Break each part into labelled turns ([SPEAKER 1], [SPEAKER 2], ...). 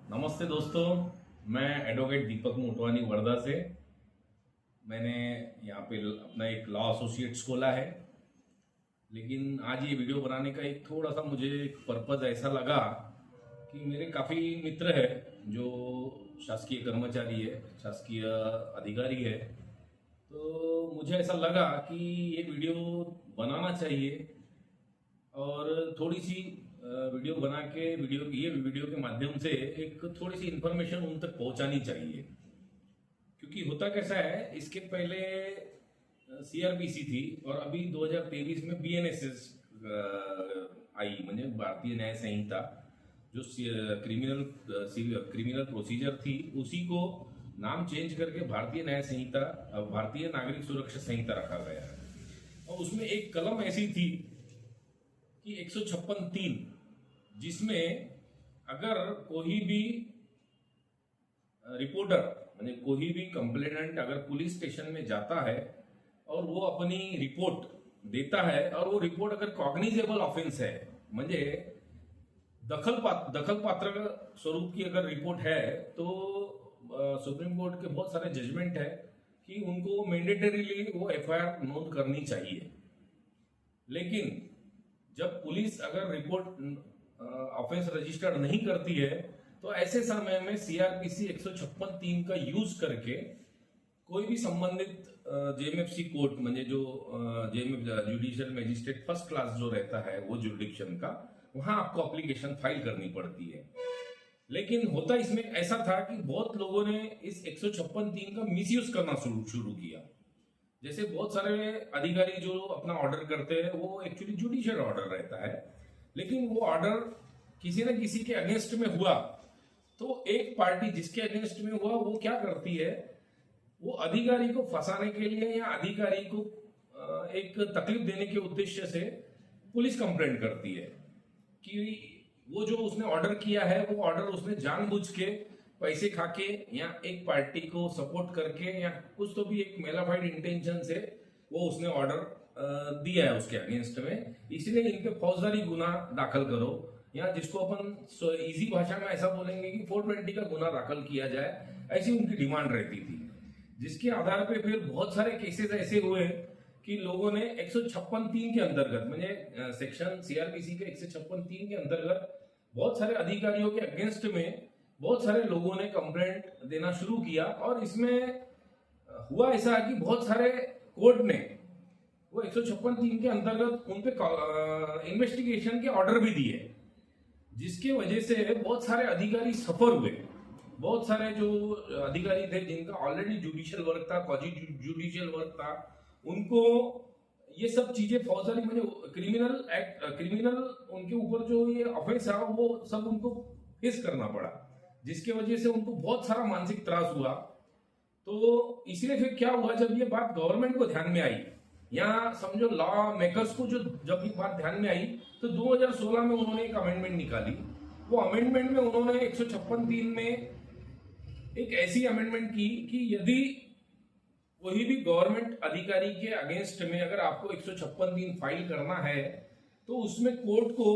[SPEAKER 1] नमस्ते दोस्तों, मैं एडवोकेट दीपक मोटवानी वर्धा से। मैंने यहाँ पे अपना एक लॉ एसोसिएट्स खोला है। लेकिन आज ये वीडियो बनाने का एक थोड़ा सा मुझे एक पर्पज़ ऐसा लगा कि मेरे काफ़ी मित्र है जो शासकीय कर्मचारी है, शासकीय अधिकारी है। तो मुझे ऐसा लगा कि ये वीडियो बनाना चाहिए और थोड़ी सी वीडियो बना के वीडियो के माध्यम से एक थोड़ी सी इंफॉर्मेशन उन तक पहुंचानी चाहिए। क्योंकि होता कैसा है, इसके पहले सीआरपीसी थी और अभी 2023 में बीएनएसएस आई, म्हणजे भारतीय न्याय संहिता, जो क्रिमिनल प्रोसीजर थी उसी को नाम चेंज करके भारतीय न्याय संहिता, भारतीय नागरिक सुरक्षा संहिता रखा गया है। और उसमें एक कलम ऐसी थी कि 156(3), जिसमें अगर कोई भी रिपोर्टर, म्हणजे कोई भी कंप्लेनेंट अगर पुलिस स्टेशन में जाता है और वो अपनी रिपोर्ट देता है और वो रिपोर्ट अगर कॉग्निजेबल ऑफेंस है, म्हणजे दखल पात्र स्वरूप की अगर रिपोर्ट है, तो सुप्रीम कोर्ट के बहुत सारे जजमेंट है कि उनको मैंडेटरीली वो एफआईआर नोंद करनी चाहिए। लेकिन जब पुलिस अगर रिपोर्ट ऑफेंस रजिस्टर्ड नहीं करती है, तो ऐसे समय में सीआरपीसी 156(3) का यूज करके कोई भी संबंधित जेएमएफसी कोर्ट, म्हणजे जो जेएमएफ जुडिशियल मजिस्ट्रेट फर्स्ट क्लास जो रहता है वो जुरिडिक्शन का, वहां आपको एप्लीकेशन फाइल करनी पड़ती है। लेकिन होता इसमें ऐसा था कि बहुत लोगों ने इस 156(3) का मिसयूज करना शुरू किया। जैसे बहुत सारे अधिकारी जो अपना ऑर्डर करते हैं वो एक्चुअली जुडिशियल ऑर्डर रहता है, लेकिन वो ऑर्डर किसी न किसी के अगेंस्ट में हुआ, तो एक पार्टी जिसके अगेंस्ट में हुआ वो क्या करती है, वो अधिकारी को फंसाने के लिए या अधिकारी को एक तकलीफ देने के उद्देश्य से पुलिस कंप्लेंट करती है कि वो जो उसने ऑर्डर किया है वो ऑर्डर उसने जानबूझ के पैसे खाके या एक पार्टी को सपोर्ट करके या कुछ तो भी एक मेलाफाइड इंटेंशन से वो उसने ऑर्डर दिया है उसके अगेंस्ट में, इसलिए इन पे फौजदारी गुना दाखल करो, या जिसको अपन इजी भाषा में ऐसा बोलेंगे कि 420 का गुना दाखल किया जाए, ऐसी उनकी डिमांड रहती थी। जिसके आधार पे फिर बहुत सारे केसेस ऐसे हुए कि लोगों ने 156(3) के अंतर्गत, म्हणजे सेक्शन सीआरपीसी के 156(3) के अंतर्गत बहुत सारे अधिकारियों के अगेंस्ट में बहुत सारे लोगों ने कंप्लेंट देना शुरू किया। और इसमें हुआ ऐसा कि बहुत सारे कोर्ट ने वो 156(3) के अंतर्गत उन पे इन्वेस्टिगेशन के ऑर्डर भी दिए, जिसके वजह से बहुत सारे अधिकारी सफर हुए। बहुत सारे जो अधिकारी थे जिनका ऑलरेडी जुडिशियल वर्क था, क्वाजी जुडिशियल वर्क था, उनको ये सब चीजें फौजदारी, म्हणजे क्रिमिनल उनके ऊपर जो ये ऑफेंस है वो सब उनको फेस करना पड़ा, जिसके वजह से उनको बहुत सारा मानसिक त्रास हुआ। तो इसलिए फिर क्या हुआ, जब ये बात गवर्नमेंट को ध्यान में आई, या समझो लॉ मेकर्स को जो जब ये बात ध्यान में आई, तो 2016 में उन्होंने एक अमेंडमेंट निकाली। वो अमेंडमेंट में उन्होंने 156(3) में एक ऐसी अमेंडमेंट की कि यदि कोई भी गवर्नमेंट अधिकारी के अगेंस्ट में अगर आपको 156(3) फाइल करना है, तो उसमें कोर्ट को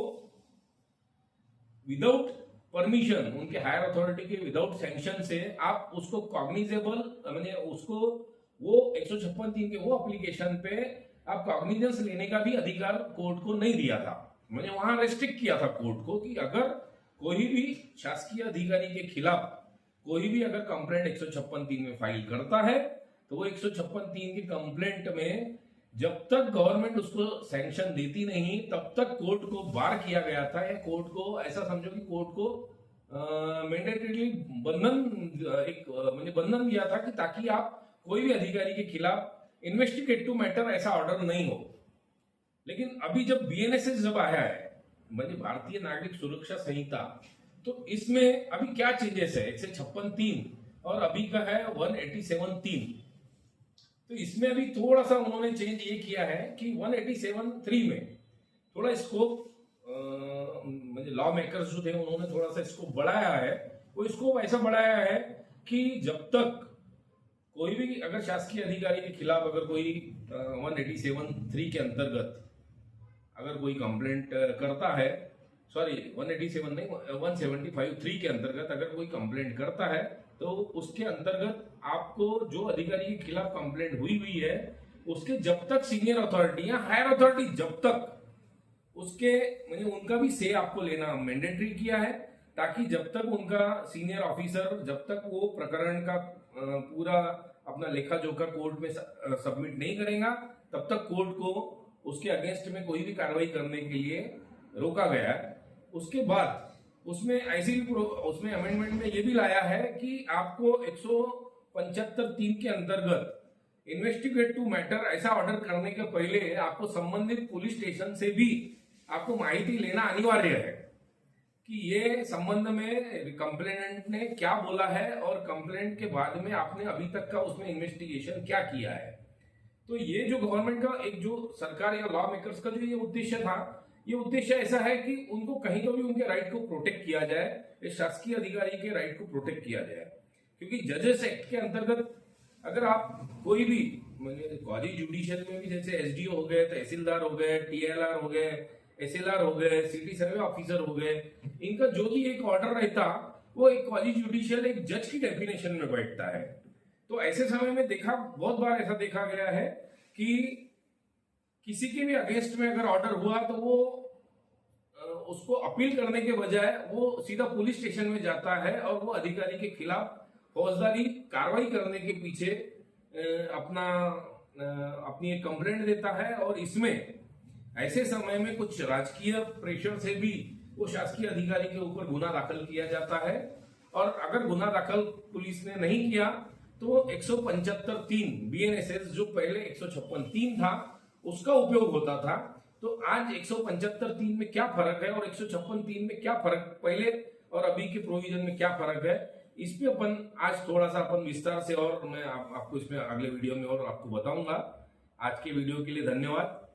[SPEAKER 1] विदाउट परमिशन, उनके हायर अथॉरिटी के विदाउट सैंक्शन से आप उसको कॉग्निजेबल, म्हणजे उसको वो 156(3) के वो एप्लीकेशन पे आप कॉग्निजेंस लेने का भी अधिकार कोर्ट को नहीं दिया था। म्हणजे वहां रेस्ट्रिक्ट किया था कोर्ट को कि अगर कोई भी शासकीय अधिकारी के खिलाफ कोई भी अगर कंप्लेंट 156(3) में फाइल करता है, तो वो 156(3) की कंप्लेंट में जब तक गवर्नमेंट उसको सैंक्शन देती नहीं, तब तक कोर्ट को बार किया गया था, या कोर्ट को ऐसा समझो कि कोर्ट को मैंडेटरी बंधन दिया था कि ताकि आप कोई भी अधिकारी के खिलाफ इन्वेस्टिगेटिव मैटर ऐसा ऑर्डर नहीं हो। लेकिन अभी जब बीएनएसएस जब आया है, म्हणजे भारतीय नागरिक सुरक्षा संहिता, तो इसमें अभी क्या चेंजेस है, 156(3) और अभी का है 187(3). तो इसमें अभी थोड़ा सा उन्होंने चेंज ये किया है कि 187(3) में थोड़ा स्कोप, म्हणजे लॉ मेकर्स जो थे उन्होंने थोड़ा सा स्कोप बढ़ाया है। वो स्कोप ऐसा बढ़ाया है कि जब तक कोई भी अगर शासकीय अधिकारी के खिलाफ अगर कोई 187(3) के अंतर्गत अगर कोई कंप्लेंट करता है, सॉरी 187 नहीं, 175(3) के अंतर्गत अगर कोई कंप्लेंट करता है तो उसके अंतर्गत आपको जो अधिकारी के खिलाफ कंप्लेंट हुई है उसके जब तक सीनियर अथॉरिटी या हायर अथॉरिटी जब तक उसके मतलब उनका भी से आपको लेना मैंडेटरी किया है, ताकि जब तक उनका सीनियर ऑफिसर जब तक वो प्रकरण का पूरा अपना लेखा जोखा कोर्ट में सबमिट नहीं करेगा तब तक कोर्ट को उसके अगेंस्ट में कोई भी कार्रवाई करने के लिए रोका गया है। उसके बाद उसमें ऐसी उसमें अमेंडमेंट में ये भी लाया है कि आपको 175(3) के अंतर्गत इन्वेस्टिगेट टू मैटर ऐसा ऑर्डर करने के पहले आपको संबंधित पुलिस स्टेशन से भी आपको माहिती लेना अनिवार्य है कि ये संबंध में कंप्लेनेंट ने क्या बोला है और कंप्लेंट के बाद में आपने अभी तक का उसमें इन्वेस्टिगेशन क्या किया है। तो ये जो गवर्नमेंट का एक जो सरकार या लॉ मेकर्स का जो ये उद्देश्य था, ये उद्देश्य ऐसा है कि उनको कहीं तो भी उनके राइट को प्रोटेक्ट किया जाए, इस शासकीय अधिकारी के राइट को प्रोटेक्ट किया जाए। क्योंकि जजेस एक्ट के अंतर्गत अगर आप कोई भी क्वाजी जुडिशियल में भी जैसे एसडीओ हो गए, तहसीलदार हो गए, टीएलआर हो गए, एसएलआर हो गए, सिटी सर्वे ऑफिसर हो गए, इनका जो भी एक ऑर्डर रहता वो एक क्वाजी जुडिशियल एक जज की डेफिनेशन में बैठता है। तो ऐसे समय में बहुत बार ऐसा देखा गया है कि किसी के भी अगेंस्ट में अगर ऑर्डर हुआ तो वो उसको अपील करने के बजाय वो सीधा पुलिस स्टेशन में जाता है और वो अधिकारी के खिलाफ फौजदारी कार्रवाई करने के पीछे अपनी एक कंप्लेंट देता है। और इसमें ऐसे समय में कुछ राजकीय प्रेशर से भी वो शासकीय अधिकारी के ऊपर गुना दाखल किया जाता है, और अगर गुना दाखल पुलिस ने नहीं किया तो 175(3) BNSS जो पहले 156(3) था उसका उपयोग होता था। तो आज 175(3) में क्या फर्क है और 156(3) में क्या फर्क, पहले और अभी के प्रोविजन में क्या फर्क है, इस पे अपन आज थोड़ा सा अपन विस्तार से और मैं आपको इसमें अगले वीडियो में और आपको बताऊंगा। आज के वीडियो के लिए धन्यवाद।